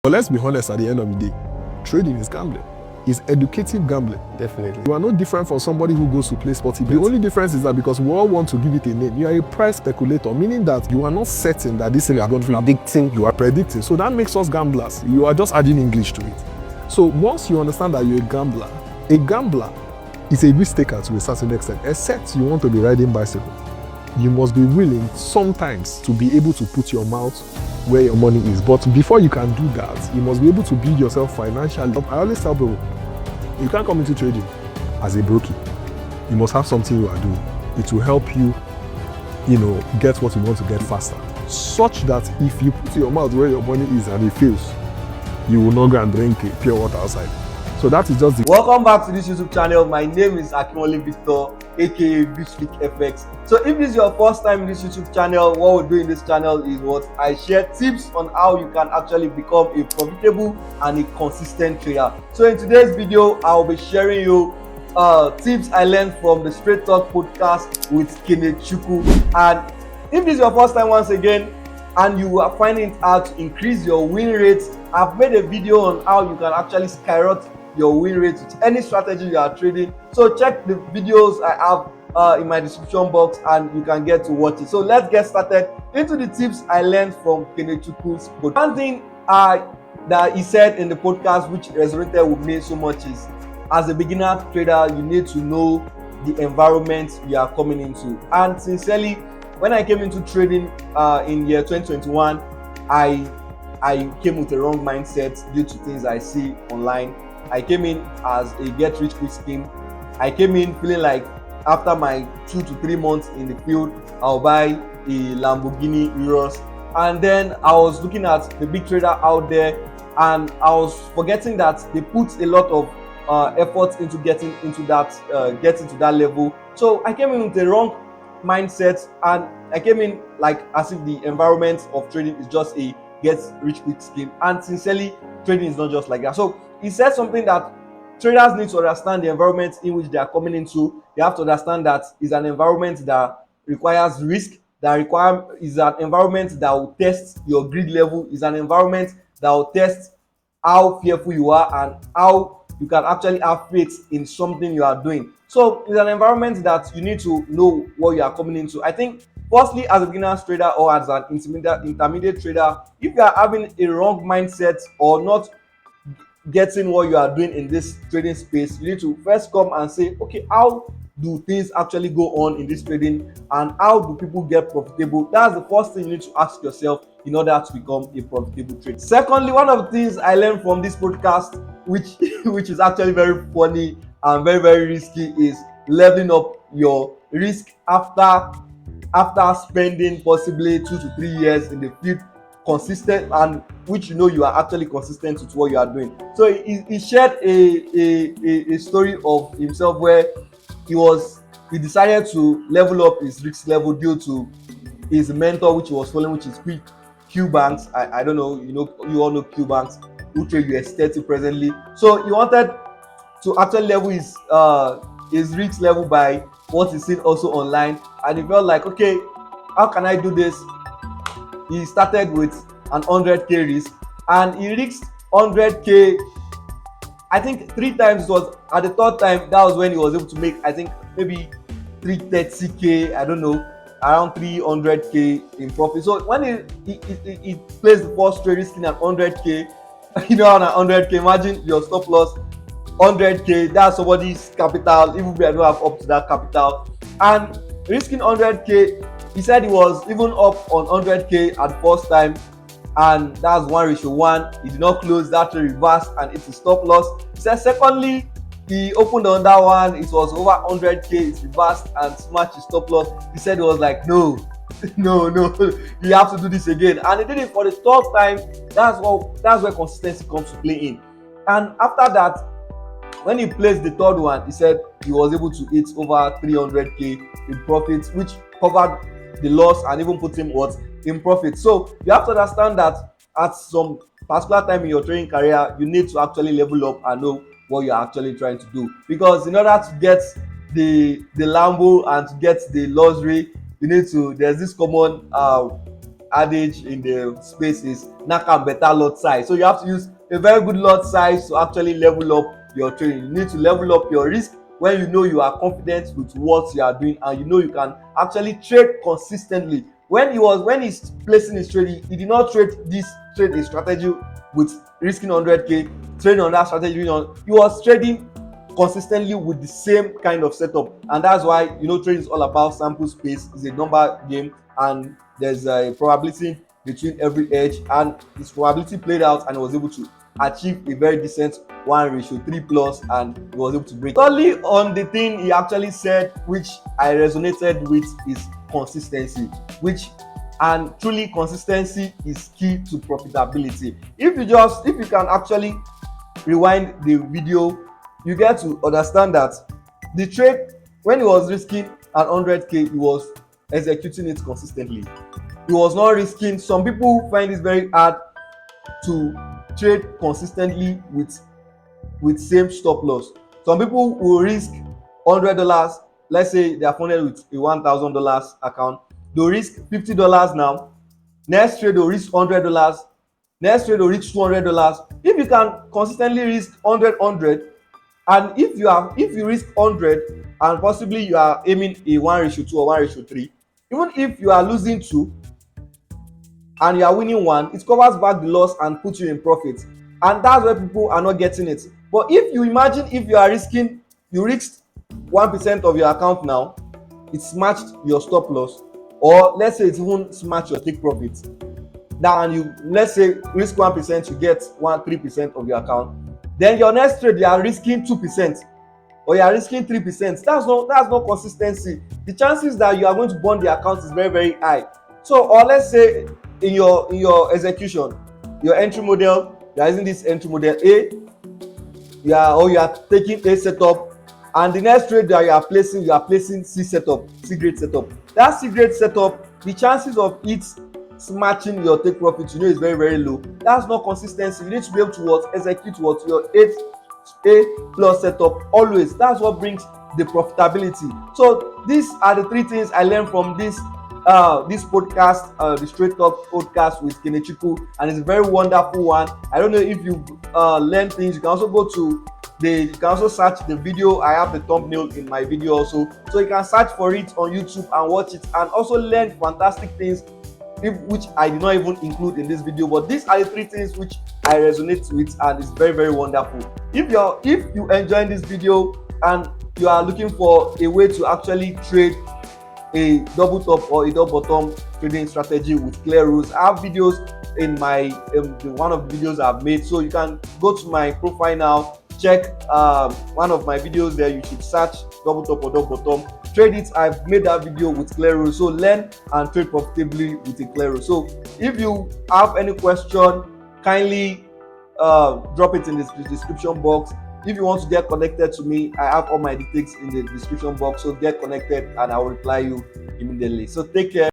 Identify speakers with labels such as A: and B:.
A: But let's be honest, at the end of the day, trading is gambling. It's educative gambling.
B: Definitely.
A: You are no different from somebody who goes to play sporty bets. The only difference is that because we all want to give it a name, you are a price speculator, meaning that you are not certain that this thing is going to
B: Predicting.
A: You are predicting. So that makes us gamblers. You are just adding English to it. So once you understand that you're a gambler is a risk taker to a certain extent, except you want to be riding bicycle. You must be willing sometimes to be able to put your mouth where your money is. But before you can do that, you must be able to build yourself financially. I always tell people, you can't come into trading as a brokey. You must have something you are doing. It will help you, get what you want to get faster. Such that if you put your mouth where your money is and it fails, you will not go and drink pure water outside. So that is just the...
C: Welcome back to this YouTube channel. My name is actionable Victor, aka VstreakFx. So if this is your first time in this YouTube channel, what we do in this channel is what I share tips on how you can actually become a profitable and a consistent trader. So in today's video, I'll be sharing you tips I learned from the Straight Talk podcast with Kenechukwu. And if this is your first time once again and you are finding it hard to increase your win rates, I've made a video on how you can actually skyrocket your win rate with any strategy you are trading. So check the videos I have in my description box and you can get to watch it. So let's get started into the tips I learned from Kenechukwu's podcast. One thing that he said in the podcast which resonated with me so much is, as a beginner trader, you need to know the environment you are coming into. And sincerely, when I came into trading in year 2021, I came with a wrong mindset due to things I see online. I came in as a get rich quick scheme. I came in feeling like after my 2 to 3 months in the field, I'll buy a Lamborghini Urus. And then I was looking at the big trader out there and I was forgetting that they put a lot of effort into getting into that level. So I came in with the wrong mindset and I came in like as if the environment of trading is just a get rich quick scheme. And sincerely, trading is not just like that. So he said something that traders need to understand the environment in which they are coming into. They have to understand that it's an environment that requires risk, is an environment that will test your greed level, is an environment that will test how fearful you are and how you can actually have faith in something you are doing. So it's an environment that you need to know what you are coming into. I think firstly, as a beginner trader or as an intermediate trader, if you are having a wrong mindset or not getting what you are doing in this trading space, you need to first come and say, okay, how do things actually go on in this trading and how do people get profitable? That's the first thing you need to ask yourself in order to become a profitable trader. Secondly, one of the things I learned from this podcast, which is actually very funny and very, very risky, is leveling up your risk after spending possibly 2 to 3 years in the field consistent, and which you are actually consistent with what you are doing. So he shared a story of himself where he decided to level up his risk level due to his mentor which he was following, which is Q Banks. I don't know, you all know Q Banks, who trade US30 presently. So he wanted to actually level his risk level by what he's seen also online, and he felt like, okay, how can I do this? He started with an 100k risk and he reached 100k. I think 3 times. It was at the 3rd time that was when he was able to make, I think maybe 330k, I don't know, around 300k in profit. So when he placed the first trade risking at 100k, on a 100k, imagine your stop loss 100k, that's somebody's capital, even if I don't have up to that capital. And risking 100k, he said he was even up on 100k at first time, and that's 1:1. He did not close, that trade reversed and it's a stop loss. He said secondly, he opened on that one, it was over 100k, it's reversed and smashed his stop loss. He said it was like, no, you have to do this again, and he did it for the 3rd time. That's where consistency comes to play in. And after that, when he placed the 3rd one, he said he was able to hit over 300k in profits, which covered the loss and even put him in profit. So you have to understand that at some particular time in your trading career, you need to actually level up and know what you're actually trying to do. Because in order to get the Lambo and to get the luxury, you need to, there's this common adage in the space is knock out better lot size. So you have to use a very good lot size to actually level up your trading. You need to level up your risk when you know you are confident with what you are doing and you know you can actually trade consistently. When he's placing his trade, he did not trade a strategy with risking 100k, trading on that strategy. He was trading consistently with the same kind of setup, and that's why trading is all about sample space. It's a number game, and there's a probability between every edge, and his probability played out and he was able to achieve a very decent 1:3 plus, and he was able to break. Only on the thing he actually said, which I resonated with, is consistency, and truly consistency is key to profitability. If you can actually rewind the video, you get to understand that the trade, when he was risking an 100k, he was executing it consistently. He was not risking. Some people find it very hard to trade consistently with same stop loss. Some people will risk $100. Let's say they are funded with a $1,000 account. They'll risk $50 now. Next trade they'll risk $100. Next trade they'll risk $200. If you can consistently risk 100, and if you risk 100 and possibly you are aiming a 1:2 or 1:3, even if you are losing 2 and you are winning 1, it covers back the loss and puts you in profit. And that's where people are not getting it. But if you imagine, if you risked 1% of your account now, it's matched your stop loss, or let's say it won't match your take profit. Now, and you, let's say, risk 1%, you get 3% of your account. Then your next trade, you are risking 2% or you are risking 3%. That's not consistency. The chances that you are going to burn the account is very, very high. So, or let's say in your execution, your entry model, you are using this entry model A, you are taking A setup, and the next trade that you are placing C setup, C grade setup. That C grade setup, the chances of it matching your take profit, is very, very low. That's not consistency. You need to be able to execute your A plus setup always. That's what brings the profitability. So these are the 3 things I learned from this podcast, the Straight Talk podcast with Kenechukwu, and it's a very wonderful one. I don't know if you learn things. You can also search the video. I have the thumbnail in my video also, so you can search for it on YouTube and watch it, and also learn fantastic things which I did not even include in this video. But these are the 3 things which I resonate with, and it's very, very wonderful. If you enjoyed this video and you are looking for a way to actually trade a double top or a double bottom trading strategy with clear rules, I have videos in my one of the videos I've made. So you can go to my profile now, check one of my videos there. You should search double top or double bottom, trade it. I've made that video with clear rules, so learn and trade profitably with a clear rule. So if you have any question, kindly drop it in the description box. If you want to get connected to me, I have all my details in the description box, so get connected and I will reply you immediately. So take care.